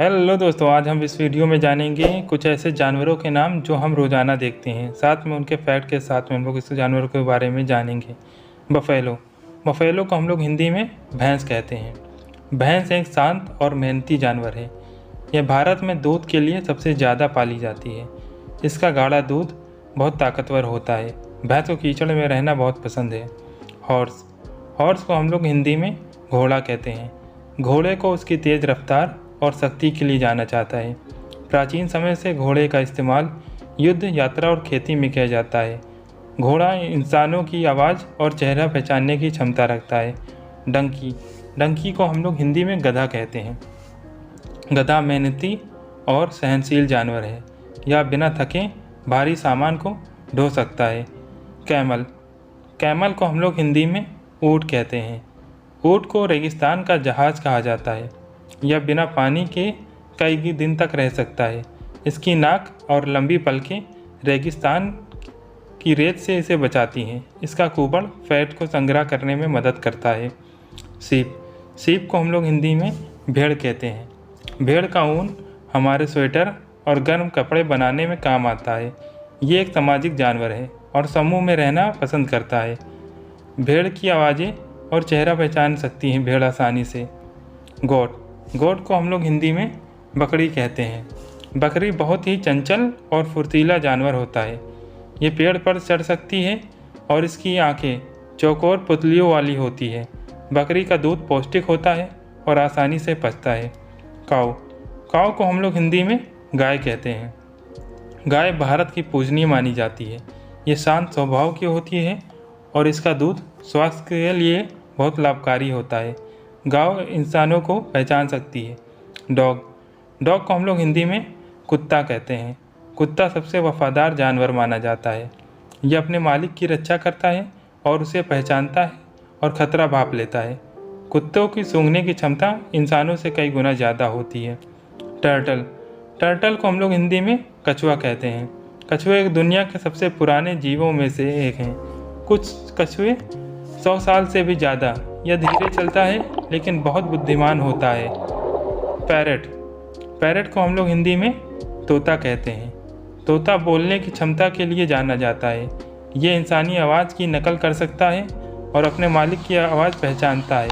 Hello दोस्तों, आज हम इस वीडियो में जानेंगे कुछ ऐसे जानवरों के नाम जो हम रोज़ाना देखते हैं। साथ में उनके फैक्ट के साथ में हम लोग इस जानवरों के बारे में जानेंगे। बफेलो। बफेलो को हम लोग हिंदी में भैंस कहते हैं। भैंस एक शांत और मेहनती जानवर है। यह भारत में दूध के लिए सबसे ज़्यादा पाली जाती है। इसका गाढ़ा दूध बहुत ताकतवर होता है। भैंस को कीचड़ में रहना बहुत पसंद है। हॉर्स। हॉर्स को हम लोग हिंदी में घोड़ा कहते हैं। घोड़े को उसकी तेज़ रफ्तार और शक्ति के लिए जाना जाता है। प्राचीन समय से घोड़े का इस्तेमाल युद्ध, यात्रा और खेती में किया जाता है। घोड़ा इंसानों की आवाज़ और चेहरा पहचानने की क्षमता रखता है। डंकी। डंकी को हम लोग हिंदी में गधा कहते हैं। गधा मेहनती और सहनशील जानवर है। यह बिना थके भारी सामान को ढो सकता है। कैमल। कैमल को हम लोग हिंदी में ऊँट कहते हैं। ऊँट को रेगिस्तान का जहाज़ कहा जाता है। यह बिना पानी के कई दिन तक रह सकता है। इसकी नाक और लंबी पलकें रेगिस्तान की रेत से इसे बचाती हैं। इसका कुबड़ फैट को संग्रह करने में मदद करता है। सीप। सीप को हम लोग हिंदी में भेड़ कहते हैं। भेड़ का ऊन हमारे स्वेटर और गर्म कपड़े बनाने में काम आता है। ये एक सामाजिक जानवर है और समूह में रहना पसंद करता है। भेड़ की आवाज़ें और चेहरा पहचान सकती हैं भेड़ आसानी से। गोट। गोट को हम लोग हिंदी में बकरी कहते हैं। बकरी बहुत ही चंचल और फुर्तीला जानवर होता है। ये पेड़ पर चढ़ सकती है और इसकी आंखें चौकोर पुतलियों वाली होती है। बकरी का दूध पौष्टिक होता है और आसानी से पचता है। काऊ। काऊ को हम लोग हिंदी में गाय कहते हैं। गाय भारत की पूजनीय मानी जाती है। ये शांत स्वभाव की होती है और इसका दूध स्वास्थ्य के लिए बहुत लाभकारी होता है। गाय इंसानों को पहचान सकती है। डॉग। डॉग को हम लोग हिंदी में कुत्ता कहते हैं। कुत्ता सबसे वफादार जानवर माना जाता है। यह अपने मालिक की रक्षा करता है और उसे पहचानता है और खतरा भांप लेता है। कुत्तों की सूंघने की क्षमता इंसानों से कई गुना ज़्यादा होती है। टर्टल। टर्टल को हम लोग हिंदी में कछुआ कहते हैं। कछुए दुनिया के सबसे पुराने जीवों में से एक हैं। कुछ कछुए 100 साल से भी ज़्यादा। यह धीरे चलता है लेकिन बहुत बुद्धिमान होता है। पैरट। पैरट को हम लोग हिंदी में तोता कहते हैं। तोता बोलने की क्षमता के लिए जाना जाता है। ये इंसानी आवाज़ की नकल कर सकता है और अपने मालिक की आवाज़ पहचानता है।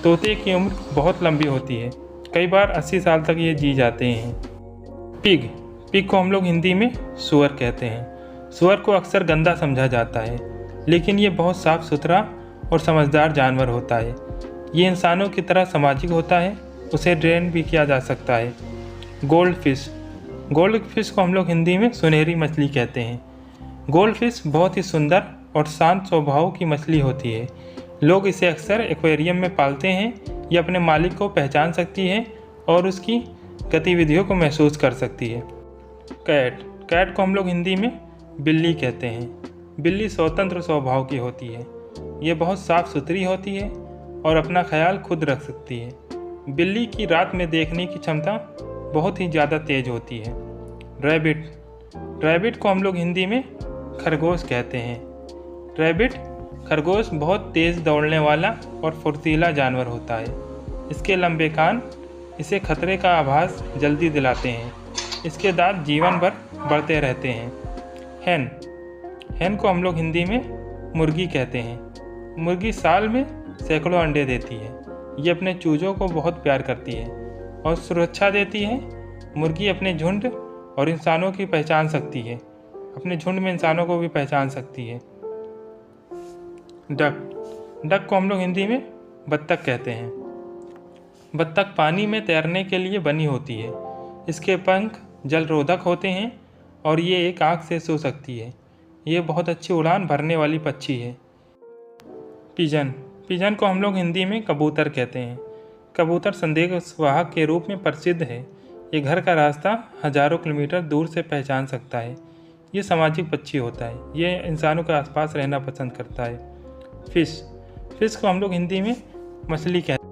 तोते की उम्र बहुत लंबी होती है। कई बार 80 साल तक ये जी जाते हैं। पिग। पिग को हम लोग हिंदी में सूअर कहते हैं। सूअर को अक्सर गंदा समझा जाता है, लेकिन ये बहुत साफ सुथरा और समझदार जानवर होता है। ये इंसानों की तरह सामाजिक होता है। उसे ट्रेन भी किया जा सकता है। Gold fish. गोल्ड फिश को हम लोग हिंदी में सुनहरी मछली कहते हैं। गोल्ड फिश बहुत ही सुंदर और शांत स्वभाव की मछली होती है। लोग इसे अक्सर एक्वेरियम में पालते हैं। ये अपने मालिक को पहचान सकती है और उसकी गतिविधियों को महसूस कर सकती है। कैट। कैट को हम लोग हिंदी में बिल्ली कहते हैं। बिल्ली स्वतंत्र स्वभाव की होती है। ये बहुत साफ सुथरी होती है और अपना ख्याल खुद रख सकती है। बिल्ली की रात में देखने की क्षमता बहुत ही ज़्यादा तेज होती है। रैबिट। रैबिट को हम लोग हिंदी में खरगोश कहते हैं। रैबिट खरगोश बहुत तेज़ दौड़ने वाला और फुर्तीला जानवर होता है। इसके लंबे कान इसे खतरे का आभास जल्दी दिलाते हैं। इसके दांत जीवन भर बढ़ते रहते हैं। हैन। हैन को हम लोग हिंदी में मुर्गी कहते हैं। मुर्गी साल में सैकड़ों अंडे देती है। ये अपने चूजों को बहुत प्यार करती है और सुरक्षा देती है। मुर्गी अपने झुंड और इंसानों की पहचान सकती है। अपने झुंड में इंसानों को भी पहचान सकती है। डक। डक को हम लोग हिंदी में बत्तख कहते हैं। बत्तख पानी में तैरने के लिए बनी होती है। इसके पंख जलरोधक होते हैं और ये एक आँख से सो सकती है। ये बहुत अच्छी उड़ान भरने वाली पक्षी है। पिजन। पिजन को हम लोग हिंदी में कबूतर कहते हैं। कबूतर संदेशवाहक के रूप में प्रसिद्ध है। ये घर का रास्ता हजारों किलोमीटर दूर से पहचान सकता है। ये सामाजिक पक्षी होता है। ये इंसानों के आसपास रहना पसंद करता है। फिश। फिश को हम लोग हिंदी में मछली कहते हैं।